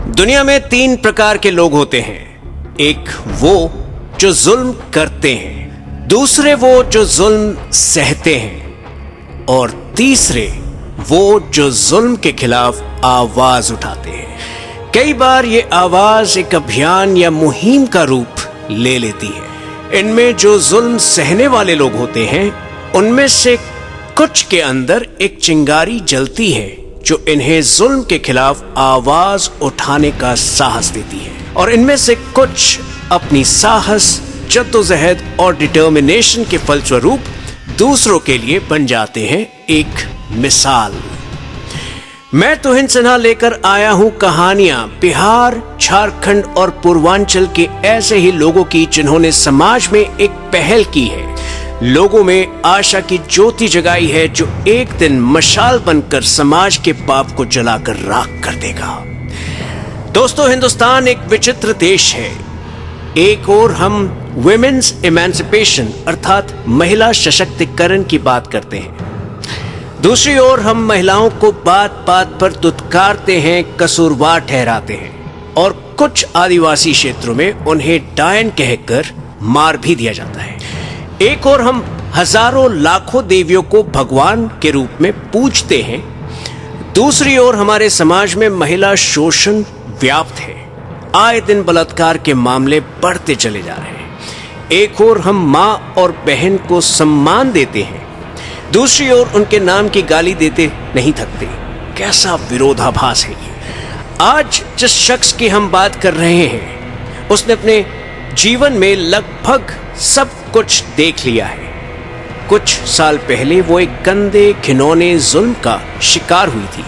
दुनिया में 3 प्रकार के लोग होते हैं। एक वो जो जुल्म करते हैं, दूसरे वो जो जुल्म सहते हैं और तीसरे वो जो जुल्म के खिलाफ आवाज उठाते हैं। कई बार ये आवाज एक अभियान या मुहिम का रूप ले लेती है। इनमें जो जुल्म सहने वाले लोग होते हैं, उनमें से कुछ के अंदर एक चिंगारी जलती है जो इन्हें जुल्म के खिलाफ आवाज उठाने का साहस देती है, और इनमें से कुछ अपनी साहस, जद्दोजहद और डिटर्मिनेशन के फलस्वरूप दूसरों के लिए बन जाते हैं एक मिसाल। मैं तुहिन सिन्हा लेकर आया हूं कहानियां बिहार, झारखंड और पूर्वांचल के ऐसे ही लोगों की जिन्होंने समाज में एक पहल की है, लोगों में आशा की ज्योति जगाई है जो एक दिन मशाल बनकर समाज के पाप को जलाकर राख कर देगा। दोस्तों, हिंदुस्तान एक विचित्र देश है। एक ओर हम वुमेन्स इमेंसिपेशन अर्थात महिला सशक्तिकरण की बात करते हैं, दूसरी ओर हम महिलाओं को बात बात पर दुत्कारते हैं, कसूरवार ठहराते हैं और कुछ आदिवासी क्षेत्रों में उन्हें डायन कहकर मार भी दिया जाता है। एक और हम हजारों लाखों देवियों को भगवान के रूप में पूजते हैं, दूसरी ओर हमारे समाज में महिला शोषण व्याप्त है। आए दिन बलात्कार के मामले बढ़ते चले जा रहे हैं। एक ओर हम माँ और बहन को सम्मान देते हैं, दूसरी ओर उनके नाम की गाली देते नहीं थकते। कैसा विरोधाभास है ये। आज जिस शख्स की हम बात कर रहे हैं, उसने अपने जीवन में लगभग सब कुछ देख लिया है। कुछ साल पहले वो एक गंदे घिनौने जुल्म का शिकार हुई थी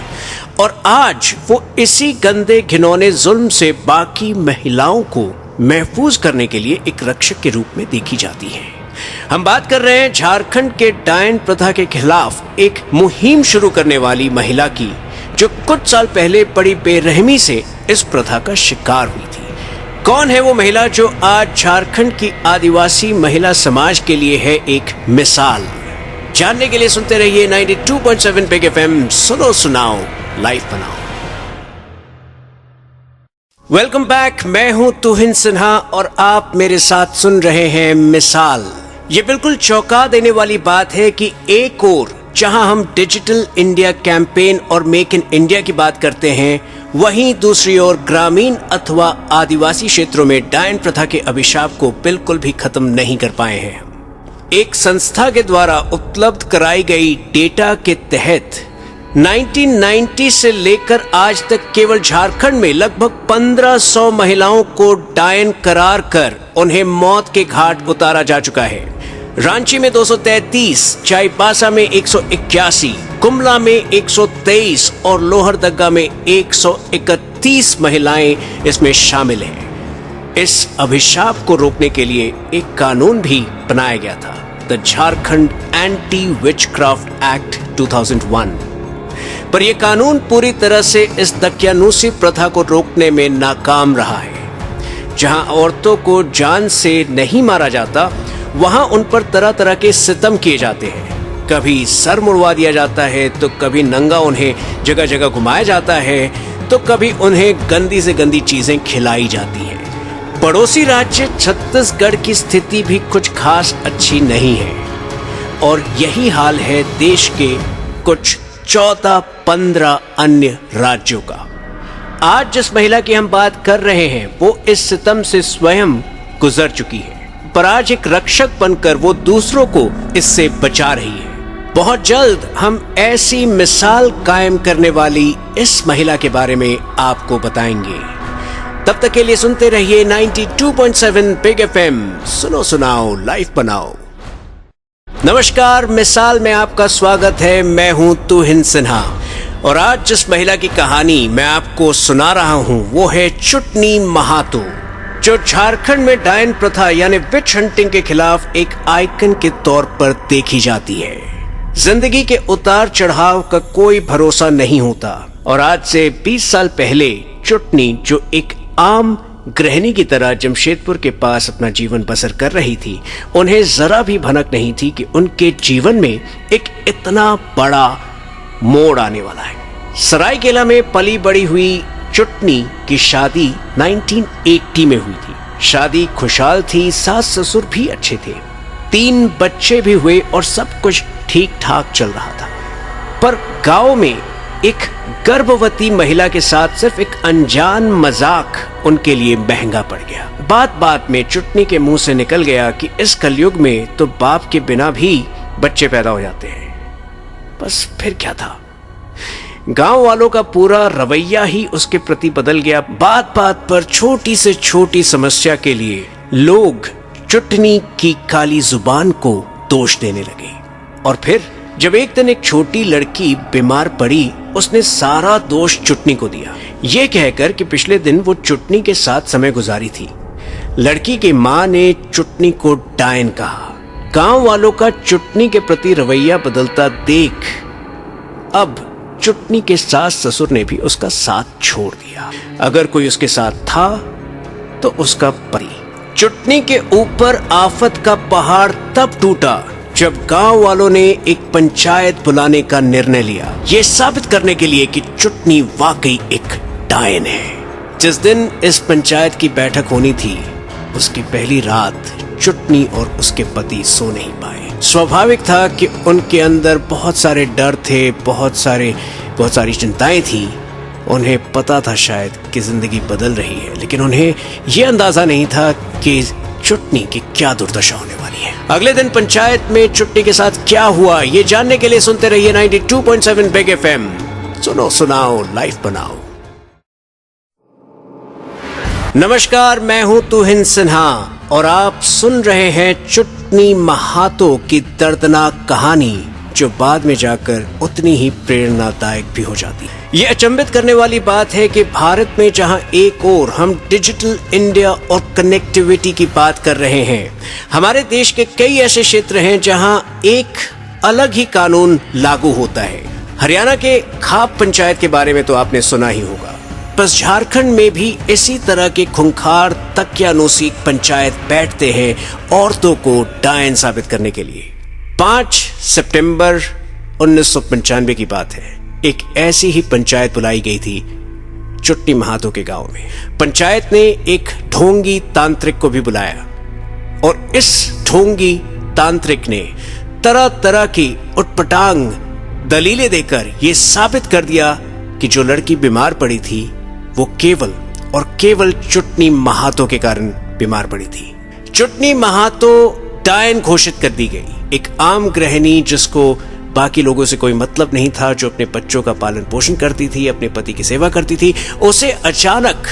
और आज वो इसी गंदे घिनौने जुल्म से बाकी महिलाओं को महफूज करने के लिए एक रक्षक के रूप में देखी जाती है। हम बात कर रहे हैं झारखंड के डायन प्रथा के खिलाफ एक मुहिम शुरू करने वाली महिला की, जो कुछ साल पहले बड़ी बेरहमी से इस प्रथा का शिकार हुई थी। कौन है वो महिला जो आज झारखंड की आदिवासी महिला समाज के लिए है एक मिसाल? जानने के लिए सुनते रहिए 92.7 बिग एफएम। सुनो सुनाओ, लाइव बनाओ। Welcome back. मैं हूं तुहिन सिन्हा और आप मेरे साथ सुन रहे हैं मिसाल। ये बिल्कुल चौंका देने वाली बात है कि एक ओर जहां हम डिजिटल इंडिया कैंपेन और मेक इन इंडिया की बात करते हैं, वहीं दूसरी ओर ग्रामीण अथवा आदिवासी क्षेत्रों में डायन प्रथा के अभिशाप को बिल्कुल भी खत्म नहीं कर पाए हैं। एक संस्था के द्वारा उपलब्ध कराई गई डेटा के तहत 1990 से लेकर आज तक केवल झारखंड में लगभग 1500 महिलाओं को डायन करार कर उन्हें मौत के घाट उतारा जा चुका है। रांची में 233, चाईबासा में 181, गुमला में 123 और लोहरदगा में 131 महिलाएं इसमें शामिल हैं। इस अभिशाप को रोकने के लिए एक कानून भी बनाया गया था, the Jharkhand anti witchcraft act 2001। पर यह कानून पूरी तरह से इस दकियानूसी प्रथा को रोकने में नाकाम रहा है। जहां औरतों को जान से नहीं मारा जाता, वहां उन पर तरह तरह के सितम किए जाते हैं। कभी सर मुड़वा दिया जाता है, तो कभी नंगा उन्हें जगह जगह घुमाया जाता है, तो कभी उन्हें गंदी से गंदी चीजें खिलाई जाती हैं। पड़ोसी राज्य छत्तीसगढ़ की स्थिति भी कुछ खास अच्छी नहीं है और यही हाल है देश के कुछ 14-15 अन्य राज्यों का। आज जिस महिला की हम बात कर रहे हैं, वो इस सितम से स्वयं गुजर चुकी है, पर आज एक रक्षक बनकर वो दूसरों को इससे बचा रही है। बहुत जल्द हम ऐसी मिसाल कायम करने वाली इस महिला के बारे में आपको बताएंगे। तब तक के लिए सुनते रहिए 92.7 बिग एफएम। सुनो सुनाओ, लाइव बनाओ। नमस्कार, मिसाल में आपका स्वागत है। मैं हूं तुहिन सिन्हा और आज जिस महिला की कहानी मैं आपको सुना रहा हूं, वो है चुटनी महातो, जो झारखंड में डायन प्रथा यानी विच हंटिंग के खिलाफ एक आइकन के तौर पर देखी जाती है। जिंदगी के उतार चढ़ाव का कोई भरोसा नहीं होता और आज से 20 साल पहले चुटनी, जो एक आम गृहिणी की तरह जमशेदपुर के पास अपना जीवन बसर कर रही थी, उन्हें जरा भी भनक नहीं थी कि उनके जीवन में एक इतना बड़ा मोड़ आने वाला है। सरायकेला में पली बड़ी हुई चुटनी की शादी 1980 में हुई थी। शादी खुशहाल थी, सास ससुर भी अच्छे थे, 3 बच्चे भी हुए और सब कुछ ठीक ठाक चल रहा था। पर गांव में एक गर्भवती महिला के साथ सिर्फ एक अनजान मजाक उनके लिए महंगा पड़ गया। बात बात में चुटनी के मुंह से निकल गया कि इस कलयुग में तो बाप के बिना भी बच्चे पैदा हो जाते हैं। बस फिर क्या था, गांव वालों का पूरा रवैया ही उसके प्रति बदल गया। बात बात पर छोटी से छोटी समस्या के लिए लोग चुटनी की काली जुबान को दोष देने लगे। और फिर जब एक दिन एक छोटी लड़की बीमार पड़ी, उसने सारा दोष चुटनी को दिया, ये कहकर कि पिछले दिन वो चुटनी के साथ समय गुजारी थी। लड़की की मां ने चुटनी को डायन कहा। गांव वालों का चुटनी के प्रति रवैया बदलता देख अब चुटनी के सास ससुर ने भी उसका साथ छोड़ दिया। अगर कोई उसके साथ था तो उसका पति। चुटनी के ऊपर आफत का पहाड़ तब टूटा जब गांव वालों ने एक पंचायत बुलाने का निर्णय लिया, ये साबित करने के लिए कि चुटनी वाकई एक डायन है। जिस दिन इस पंचायत की बैठक होनी थी, उसकी पहली रात चुटनी और उसके पति सो नहीं पाए। स्वाभाविक था कि उनके अंदर बहुत सारे डर थे, बहुत सारी चिंताएं थी। उन्हें पता था शायद कि जिंदगी बदल रही है, लेकिन उन्हें यह अंदाजा नहीं था कि चुटनी की क्या दुर्दशा होने वाली है। अगले दिन पंचायत में चुटनी के साथ क्या हुआ, ये जानने के लिए सुनते रहिए 92.7 बिग एफएम। सुनो सुनाओ, लाइफ बनाओ। नमस्कार, मैं हूं तुहिन सिन्हा और आप सुन रहे हैं चुटनी महातो की दर्दनाक कहानी, जो बाद में जाकर उतनी ही प्रेरणादायक भी हो जाती है। ये अचंभित करने वाली बात है कि भारत में जहां एक ओर हम डिजिटल इंडिया और कनेक्टिविटी की बात कर रहे हैं, हमारे देश के कई ऐसे क्षेत्र हैं जहां एक अलग ही कानून लागू होता है। हरियाणा के खाप पंचायत के बारे में तो आपने सुना ही होगा। बस झारखंड में भी इसी तरह के खुंखार तकियानुसी पंचायत बैठते हैं औरतों को डायन साबित करने के लिए। 5 सितंबर 1995 की बात है। एक ऐसी ही पंचायत बुलाई गई थी चुटनी महातो के गांव में। पंचायत ने एक ढोंगी तांत्रिक को भी बुलाया और इस ढोंगी तांत्रिक ने तरह तरह की उटपटांग दलीलें देकर यह साबित कर दिया कि जो लड़की बीमार पड़ी थी वो केवल और केवल चुटनी महातो के कारण बीमार पड़ी थी। चुटनी महातो डायन घोषित कर दी गई। एक आम गृहिणी जिसको बाकी लोगों से कोई मतलब नहीं था, जो अपने बच्चों का पालन पोषण करती थी, अपने पति की सेवा करती थी, उसे अचानक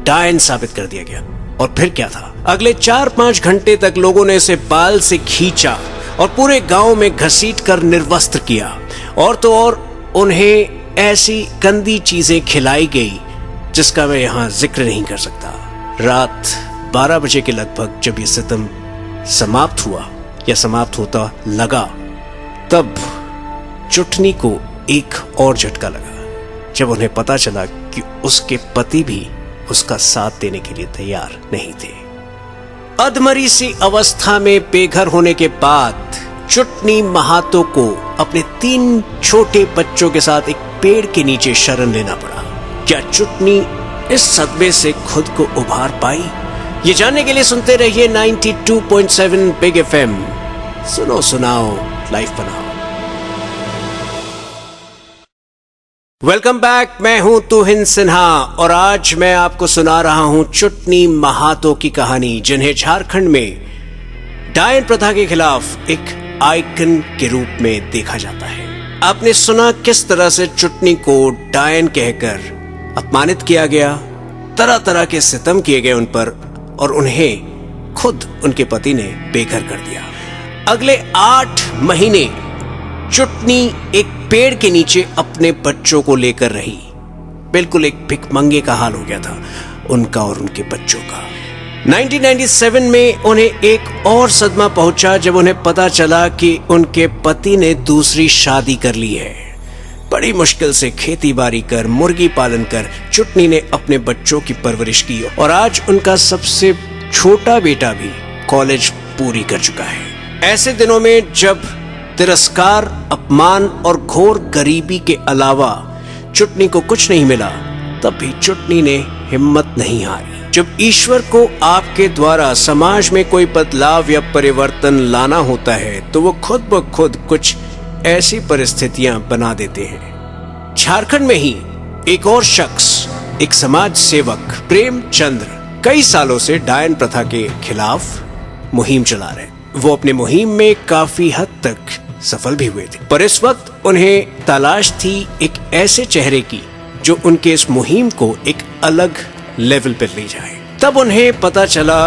डायन साबित कर दिया गया। और फिर क्या था, अगले 4-5 घंटे तक लोगों ने इसे बाल से खींचा और पूरे गांव में घसीट कर निर्वस्त्र किया। और तो और उन्हें ऐसी गंदी चीजें खिलाई गई जिसका मैं यहां जिक्र नहीं कर सकता। रात 12 बजे के लगभग जब ये सितम समाप्त हुआ या समाप्त होता लगा, तब चुटनी को एक और झटका लगा जब उन्हें पता चला कि उसके पति भी उसका साथ देने के लिए तैयार नहीं थे। अधमरी सी अवस्था में बेघर होने के बाद चुटनी महातो को अपने 3 छोटे बच्चों के साथ एक पेड़ के नीचे शरण लेना पड़ा। क्या चुटनी इस सदमे से खुद को उभार पाई? ये जानने के लिए सुनते रहिए 92.7 बिग एफएम। सुनो सुनाओ, लाइफ बनाओ। वेलकम बैक, मैं हूं तुहिन सिन्हा और आज मैं आपको सुना रहा हूं चुटनी महातो की कहानी, जिन्हें झारखंड में डायन प्रथा के खिलाफ एक आइकन के रूप में देखा जाता है। आपने सुना किस तरह से चुटनी को डायन कहकर अपमानित किया गया, तरह तरह के सितम किए गए उन पर और उन्हें खुद उनके पति ने बेघर कर दिया। अगले 8 महीने चुटनी एक पेड़ के नीचे अपने बच्चों को लेकर रही। बिल्कुल एक भिखमंगे का हाल हो गया था उनका और उनके बच्चों का। 1997 में उन्हें एक और सदमा पहुंचा जब उन्हें पता चला कि उनके पति ने दूसरी शादी कर ली है। बड़ी मुश्किल से खेती बाड़ी कर, मुर्गी पालन कर चुटनी ने अपने बच्चों की परवरिश की और आज उनका सबसे छोटा बेटा भी कॉलेज पूरी कर चुका है। ऐसे दिनों में जब तिरस्कार, अपमान और घोर गरीबी के अलावा चुटनी को कुछ नहीं मिला, तब भी चुटनी ने हिम्मत नहीं हारी। जब ईश्वर को आपके द्वारा समाज में कोई बदलाव या परिवर्तन लाना होता है तो वो खुद ब खुद कुछ ऐसी परिस्थितियां बना देते हैं। झारखंड में ही एक और शख्स, एक समाज सेवक प्रेमचंद्र, कई सालों से डायन प्रथा के खिलाफ मुहिम चला रहे। वो अपने मुहिम में काफी हद तक सफल भी हुए थे, पर इस वक्त उन्हें तलाश थी एक ऐसे चेहरे की जो उनके इस मुहिम को एक अलग लेवल पर ले जाए। तब उन्हें पता चला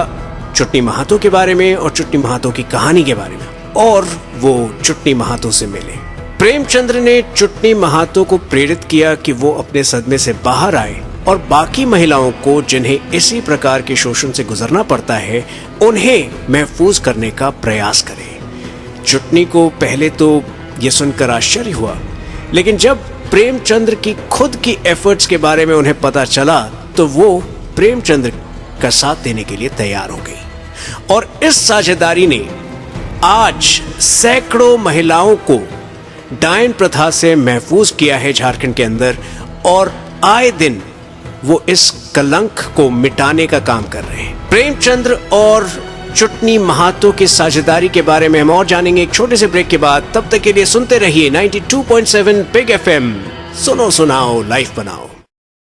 चुटनी महातो के बारे में और चुटनी महातो की कहानी के बारे में, और वो चुटनी महातो से मिले। प्रेमचंद्र ने चुटनी महातो को प्रेरित किया कि वो अपने सदमे से बाहर आए और बाकी महिलाओं को जिन्हें इसी प्रकार के शोषण से गुजरना पड़ता है उन्हें महफूज करने का प्रयास करें। चुटनी को पहले तो ये सुनकर आश्चर्य हुआ, लेकिन जब प्रेमचंद्र की खुद की एफर्ट्स के बारे में उन्हें पता चला तो वो प्रेमचंद्र का साथ देने के लिए तैयार हो गई। और इस साझेदारी ने आज सैकड़ों महिलाओं को डायन प्रथा से महफूज किया है झारखंड के अंदर, और आए दिन वो इस कलंक को मिटाने का काम कर रहे हैं। प्रेमचंद्र और चुटनी महातो की साझेदारी के बारे में हम और जानेंगे एक छोटे से ब्रेक के बाद। तब तक के लिए सुनते रहिए 92.7 बिग FM, सुनो सुनाओ लाइफ बनाओ।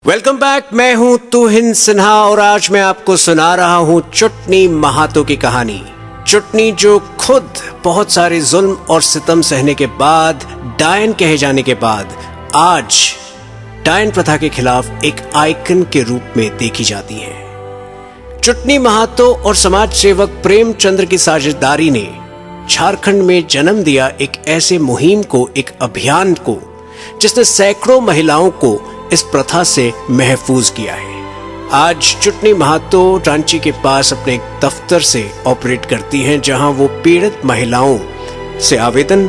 वेलकम बैक, मैं हूं तुहिन सिन्हा और आज मैं आपको सुना रहा हूं चुटनी महातो की कहानी। चुटनी जो खुद बहुत सारे जुल्म और सितम सहने के बाद, डायन कहे जाने के बाद, आज डायन प्रथा के खिलाफ एक आइकन के रूप में देखी जाती है। चुटनी महातो और समाज सेवक प्रेमचंद्र की साझेदारी ने झारखंड में जन्म दिया एक ऐसे मुहिम को, एक अभियान को, जिसने सैकड़ों महिलाओं को इस प्रथा से महफूज किया है। आज चुटनी महातो रांची के पास अपने दफ्तर से ऑपरेट करती हैं, जहां वो पीड़ित महिलाओं से आवेदन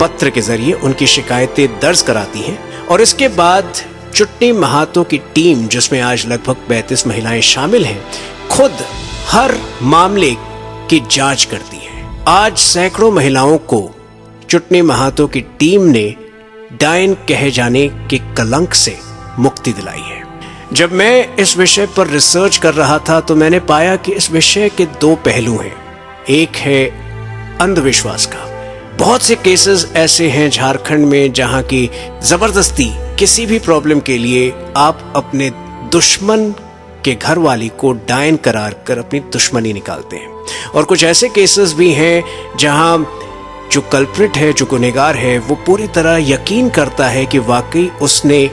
पत्र के जरिए उनकी शिकायतें दर्ज कराती हैं, और इसके बाद चुटनी महातो की टीम, जिसमें आज लगभग 32 महिलाएं शामिल हैं, खुद हर मामले की जांच करती है। आज सैकड़ों महिलाओं को चुटनी महातो की टीम ने डायन कहे जाने के कलंक से मुक्ति दिलाई है। जब मैं इस विषय पर रिसर्च कर रहा था तो मैंने पाया कि इस विषय के दो पहलू हैं। एक है अंधविश्वास का। बहुत से केसेस ऐसे हैं झारखंड में जहां की जबरदस्ती किसी भी प्रॉब्लम के लिए आप अपने दुश्मन के घर वाली को डायन करार कर अपनी दुश्मनी निकालते हैं, और कुछ ऐसे केसेस भी हैं जहां जो कल्प्रिट है, जो गुनहगार है, वो पूरी तरह यकीन करता है कि वाकई उसने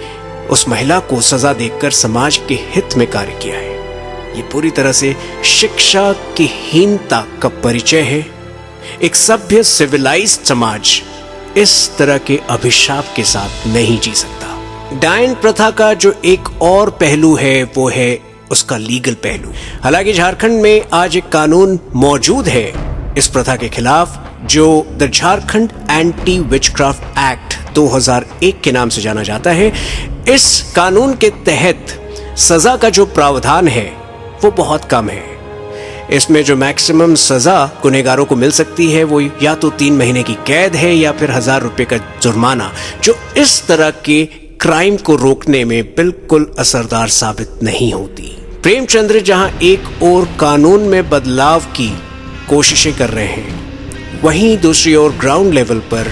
उस महिला को सजा देकर समाज के हित में कार्य किया है। ये पूरी तरह से शिक्षा की हीनता का परिचय है। एक सभ्य सिविलाइज्ड समाज इस तरह के अभिशाप के साथ नहीं जी सकता। डायन प्रथा का जो एक और पहलू है वो है उसका लीगल पहलू। हालांकि झारखंड में आज एक कानून मौजूद है इस प्रथा के खिलाफ, जो the Jharkhand anti witchcraft act 2001 के नाम से जाना जाता है। इस कानून के तहत सजा का जो प्रावधान है वो बहुत कम है। इसमें जो मैक्सिमम सजा गुनहगारों को मिल सकती है वो या तो 3 महीने की कैद है या फिर 1000 रुपए का जुर्माना, जो इस तरह के क्राइम को रोकने में बिल्कुल असरदार साबित नहीं होती। प्रेमचंद्र जहां एक और कानून में बदलाव की कोशिशें कर रहे हैं, वहीं दूसरी ओर ग्राउंड लेवल पर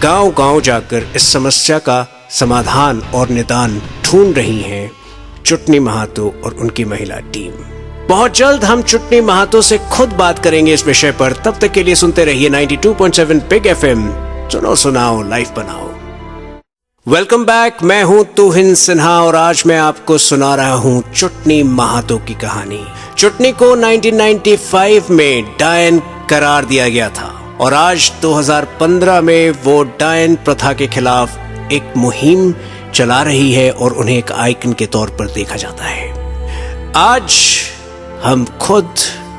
गांव-गांव जाकर इस समस्या का समाधान और निदान ढूंढ रही हैं चुटनी महातो और उनकी महिला टीम। बहुत जल्द हम चुटनी महातो से खुद बात करेंगे इस विषय पर। तब तक के लिए सुनते रहिए 92.7 बिग FM, सुनो सुनाओ लाइफ बनाओ। वेलकम बैक, मैं हूं तुहिन सिन्हा और आज मैं आपको सुना रहा हूं चुटनी महातो की कहानी। चुटनी को 1995 में डायन करार दिया गया था और आज 2015 में वो डायन प्रथा के खिलाफ एक मुहिम चला रही है और उन्हें एक आइकन के तौर पर देखा जाता है। आज हम खुद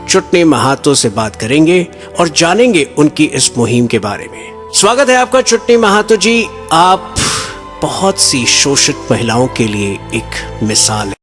चुटनी महातो से बात करेंगे और जानेंगे उनकी इस मुहिम के बारे में। स्वागत है आपका चुटनी महातो जी। आप बहुत सी शोषित महिलाओं के लिए एक मिसाल है।